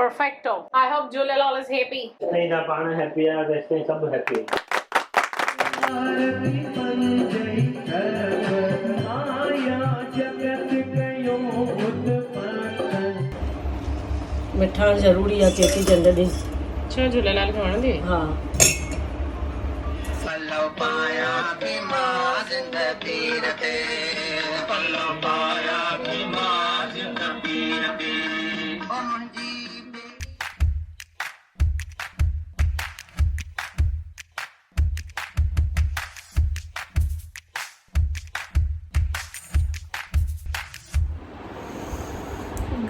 perfecto. I hope Julelal is happy. नहीं ना पाना हैप्पी है वैसे सब हैप्पी मिठाण ज़रूरी आहे चेटी चंड ॾींहुं छो झूलेलाल खे वणंदी हुई? हा पल्लव पाया की मां जिंदगी रखे पल्लव पाया की मां जिंदगी रखे ओ मुंहिंजी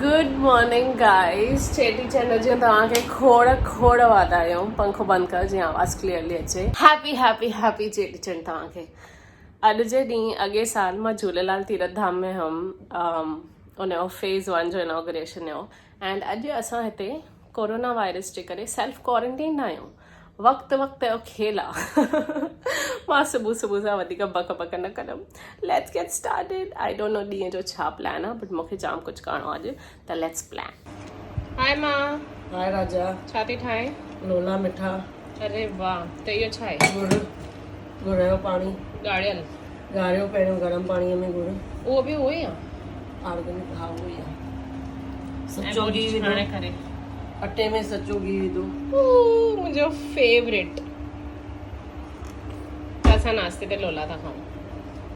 good morning guys. Cheti Chand जो तव्हांखे खोड़ वाधायूं। पंखो बंदि कर जीअं आवाज़ क्लियरली अचे। Happy happy happy Cheti Chand तव्हांखे। अॼु जे ॾींहुं अॻे साल मां झूलेलाल तीरथ धाम में हुअमि उनजो फेज़ 1 जो इनॉग्रेशन हुयो एंड अॼु असां हिते कोरोना वायरस जे करे सेल्फ क्वारंटीन आहियूं। वक़्तु जो खेल आहे। मां सुबुह सां वधीक बक न कंदमि। Let's get started. I don't know ॾींहं जो छा प्लान आहे बट मूंखे जाम कुझु करिणो आहे अॼु त लेट्स प्लान। हाय मां। हाय राजा। छा थी ठाहे? लोला मिठा। अरे वाह। त इहो छा आहे? गुड़ जो पाणी ॻाढ़ियल ॻाढ़ियो पहिरियों गरम पाणीअ में गुड़ उहो बि उहो ई आहे ऑर्गेनिक हा उहो ई आहे ऐं सचो गुड़ घी छाणे विधो करे अटे में सचो घी विधो मुंहिंजो फेवरेट। त असां नाश्ते ते लोला था खाऊं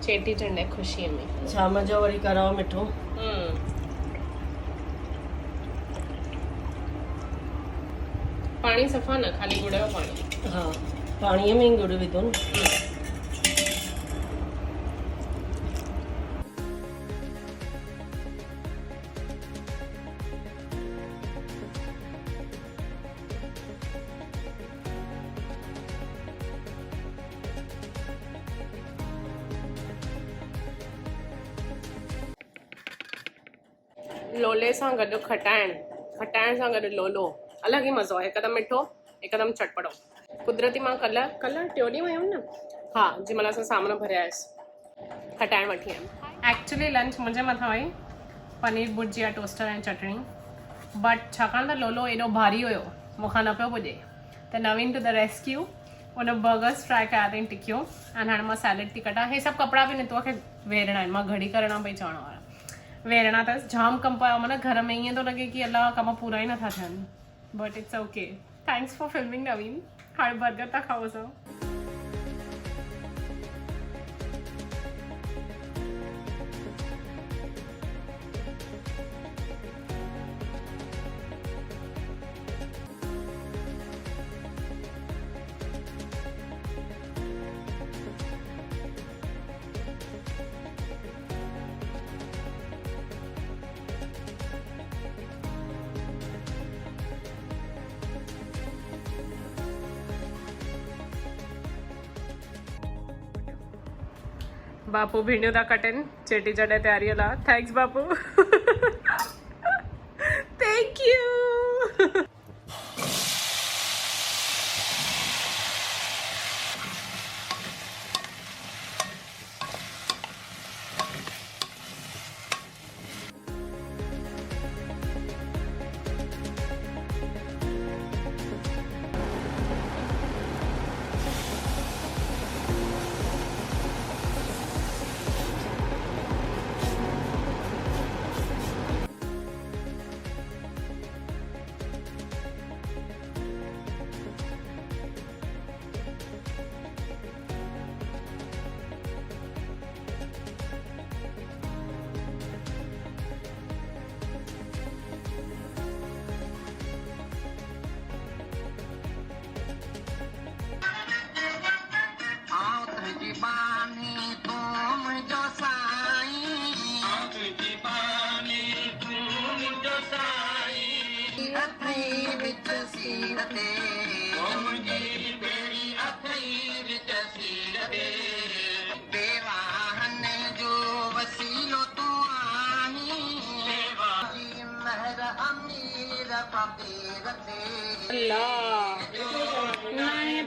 चेटी चंड आहे ख़ुशीअ में। शाम जो वरी कराओ मिठो पाणी सफ़ा न खाली गुड़ जो पाणी। हा पाणीअ में ई गुड़ विधो न लोले सां गॾु खटाइण सां गॾु लोलो अलॻि ई मज़ो आहे। हिकदमि मिठो हिकदमि चटपटो। कुदरती मां कल्ह टियों ॾींहुं वयमि न हा जंहिं महिल असां सामान भरिया आयसि खटाइण वठी आयमि। एक्चुअली लंच मुंहिंजे मथां हुई पनीर भुजिया टोस्टर ऐं चटणी बट छाकाणि त लोलो एॾो भारी हुयो मूंखां न पियो पुॼे त नवीन टू द रेस्क्यू उन बर्गर्स फ्राई कया अथई टिकियूं ऐं हाणे मां सैलेड थी कटां। हे सभु कपिड़ा बि नितुआ खे वेरणा आहिनि। मां घड़ी करणा पई चवण वारा वेरणा अथसि जाम कमु पियो माना घर में ईअं थो लॻे की अलाह कम पूरा ई नथा थियनि but it's okay. Thanks for filming Naveen. हाणे बर्गर था खाओ असां। बापू भिंडियूं था कटनि चेटी चंड जी तयारीअ लाइ। थैंक्स बापू। Thank you.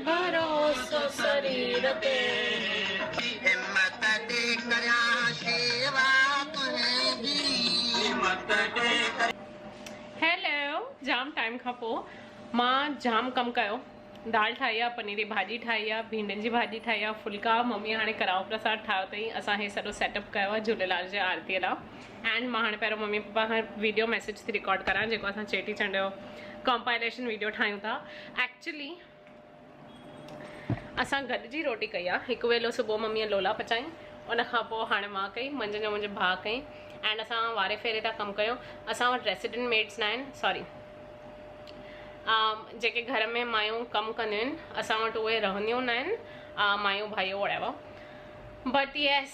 भरोसो शरीर ते हिम्मत दे करा सेवा तुझे भी हिम्मत दे। हेलो जाम टाइम टाइम खां पोइ मां जाम कमु कयो। दाल ठाही आहे, पनीर जी भाॼी ठाही आहे, भिंडियुनि जी भाॼी ठाही आहे, फुल्का। मम्मी हाणे कड़ाह प्रसाद ठाहियो अथई। असां हे सॼो सेटअप कयो आहे झूलेलाल जे आरतीअ लाइ। एंड मां हाणे पहिरियों मम्मी पप्पा खां वीडियो मैसेज थी रिकॉर्ड करां, जेको असां चेटीचंड जो कंपाइलेशन वीडियो ठाहियूं था। एक्चुअली असां गॾिजी रोटी कई आहे। हिकु वेलो सुबुह मम्मीअ लोला पचाई, उन खां पोइ हाणे मां कई, मंझंदि जो मुंहिंजे भाउ कई। एंड असां वारे फेरे था कमु कयूं। असां वटि रेसिडेंट मेड्स न आहिनि, सॉरी जेके घर में मायूं कमु कंदियूं आहिनि, असां वटि उहे रहंदियूं न आहिनि, मायूं भाइयों वड़ेवर। बट येस,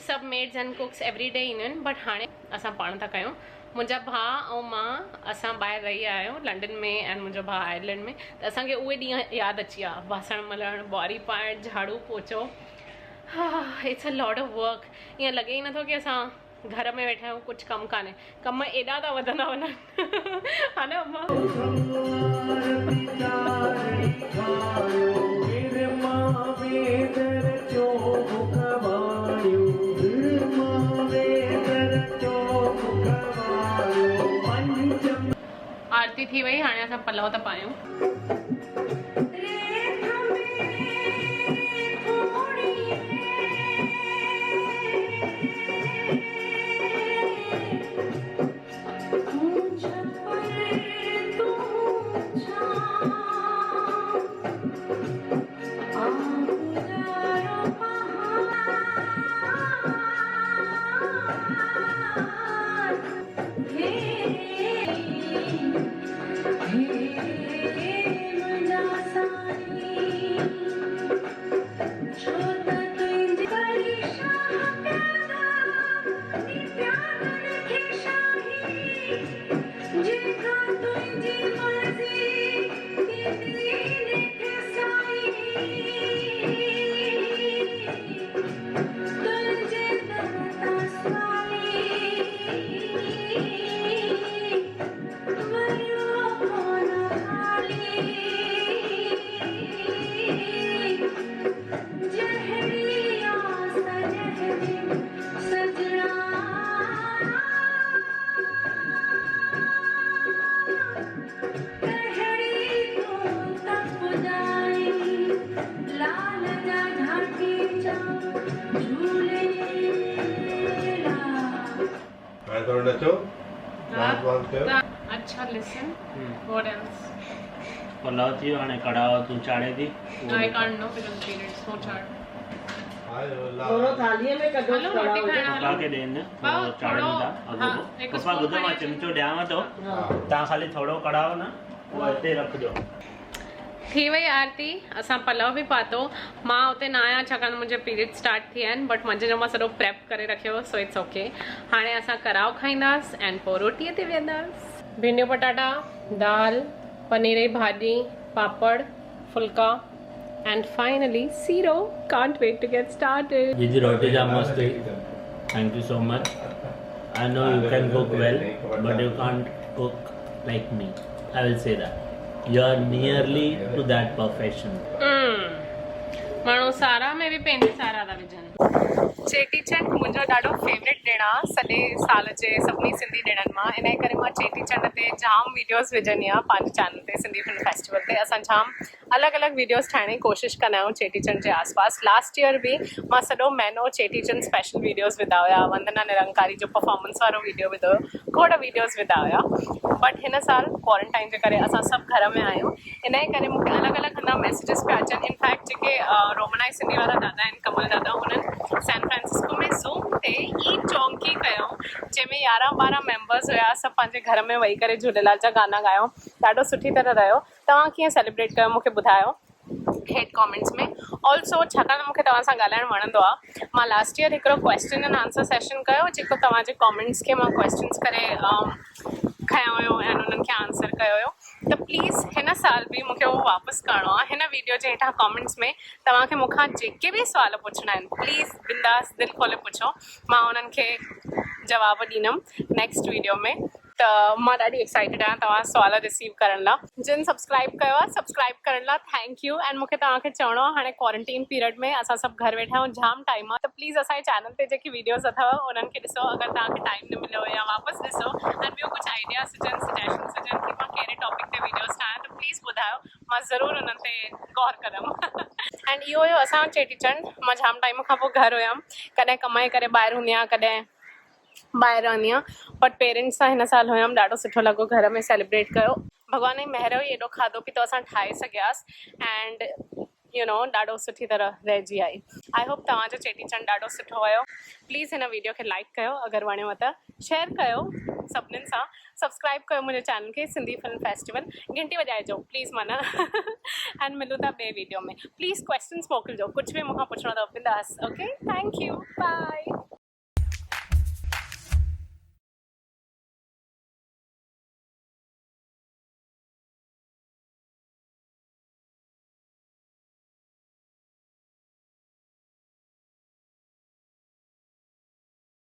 सभु maids and cooks every day ईंदियूं आहिनि, बट हाणे असां पाण था कयूं। मुंहिंजा भाउ ऐं मां असां ॿाहिरि रही आया आहियूं लंडन में, एंड मुंहिंजो भाउ आयरलैंड में। त असांखे उहे ॾींहं यादि अची विया, बासण मलणु, ॿुआरी पाइणु, झाड़ू पोचो। It's a lot of work. ईअं लॻे ई नथो की असां घर में वेठा आहियूं, कुझु कमु कान्हे। कम एॾा था वधंदा वञनि हा न अम्मा? आरती थी वई, हाणे असां पलव था पायूं। अच्छा लिसन व्हाट एल्स पुलाव थी हाणे कड़ाह तूं चाढ़े थी I can't know because periods no chart थोरो थालीअ में कढो हलो रोटी खाइण पप्पा खे ॾेन थोरो चाढ़नि था अॻो पप्पा ॿुधो मां चिमचो ॾियांव थो तव्हां ख़ाली थोरो कढ़ाओ न उहो हिते रखिजो। थी वई आरती, असां पलव बि पातो। मां उते न आहियां छाकाणि मुंहिंजे पीरियड स्टार्ट थी विया आहिनि, बट मंझंदि जो मां सॼो प्रेप करे रखियो, सो इट्स ओके। हाणे असां कड़ाह खाईंदासीं एंड पोइ रोटीअ ते वेहंदासीं। भिंडियूं पटाटा, दाल, पनीर जी bhaji, papad, phulka and finally seero. Can't wait to get started. दीदी रोटी जाम मस्त हुई, thank you so much. I know you can cook well but you can't cook like me, I will say that. You are nearly to that perfection. माण्हू सारा में बि पंहिंजी सारा था विझनि। चेटीचंड मुंहिंजो ॾाढो फेवरेट ॾिणु आहे सॼे साल जे सभिनी सिंधी ॾिणनि मां। इन करे मां चेटीचंड ते जाम वीडियोस विझंदी आहियां पंहिंजे चैनल ते, सिंधी फिल्म फेस्टिवल ते। असां जाम अलॻि अलॻि वीडियोस ठाहिण जी कोशिशि कंदा आहियूं चेटीचंड जे आसपास। लास्ट ईयर बि मां सॼो महीनो चेटीचंड स्पेशल वीडियोस विधा हुया, वंदना निरंकारी जो परफॉर्मेंस वारो वीडियो विधो हुयो, खोड़ वीडियोस विधा हुया। बट हिन साल क्वारंटाइन जे करे असां सभु घर में आहियूं, इन जे करे मूंखे अलॻि अलॻि अञा मैसेजिस पिया अचनि। इनफैक्ट जेके रोमनाई सिंधी वारा दादा आहिनि, कमल दादा, हुननि सैन फ्रांसिस्को में ज़ूम ते ई चौंकी कयूं, जंहिंमें 11-12 मेंबर्स हुया। सभु पंहिंजे घर में वेही करे झूलेलाल जा गाना ॻायूं। ॾाढो सुठी तरह रहियो। तव्हां कीअं सेलिब्रेट कयो मूंखे ॿुधायो हेड कॉमेंट्स में। ऑल्सो छाकाणि मूंखे तव्हां सां ॻाल्हाइणु वणंदो आहे, मां लास्ट ईयर हिकिड़ो क्वेश्चन एंड आंसर सेशन कयो, जेको तव्हांजे कॉमेंट्स खे मां क्वेश्चन्स करे खयो हुयो ऐं उन्हनि खे आंसर कयो हुयो। त प्लीज़ हिन साल बि मूंखे उहो वापसि करिणो आहे। हिन वीडियो जे हेठां कॉमेंट्स में तव्हांखे मूंखां जेके बि सुवाल पुछणा आहिनि, प्लीज़ बिंदास दिलि खोले पुछो, मां उन्हनि खे जवाबु ॾींदमि नेक्स्ट वीडियो में। त मां ॾाढी एक्साइटेड आहियां तव्हां सवाल रिसीव करण लाइ। जिन सब्सक्राइब कयो आहे सब्सक्राइब करण लाइ थैंक यू। एंड मूंखे तव्हांखे चवणो आहे हाणे क्वारंटीन पीरियड में असां सभु घर वेठा आहियूं, जाम टाइम आहे, त प्लीज़ असांजे चैनल ते जेकी वीडियोस अथव उन्हनि खे ॾिसो अगरि तव्हांखे टाइम न मिलियो या वापसि ॾिसो। एंड ॿियो कुझु आइडियाज़ हुजनि, सजेशन्स हुजनि कि मां कहिड़े टॉपिक ते वीडियोस ठाहियां त प्लीज़ ॿुधायो, मां ज़रूरु उन्हनि ते गौर कंदमि। एंड इहो हुयो असांजो चेटीचंड। मां जाम टाइम खां पोइ घर हुयमि, कॾहिं कमाए करे ॿाहिरि हूंदी आहियां, कॾहिं ॿाहिरि रहंदी आहियां, बट पेरेंट्स सां हिन साल हुयमि, ॾाढो सुठो लॻो घर में सेलिब्रेट कयो। भॻवान जी महिर हुई, एॾो खाधो पीतो असां ठाहे सघियासीं एंड यू नो ॾाढो सुठी तरह रहिजी आई। आई होप तव्हांजो चेटीचंड ॾाढो सुठो वियो। प्लीज़ हिन वीडियो खे लाइक कयो, अगरि वणेव त शेयर कयो सभिनीनि सां, सब्सक्राइब कयो मुंहिंजे चैनल खे सिंधी फिल्म फेस्टिवल, घंटी वॼाइजो प्लीज़ माना। एंड मिलूं था ॿिए वीडियो में। प्लीज़ क्वेश्चन्स मोकिलिजो, कुझु बि मूंखां पुछिणो अथव बिंदास। Okay, thank you, by.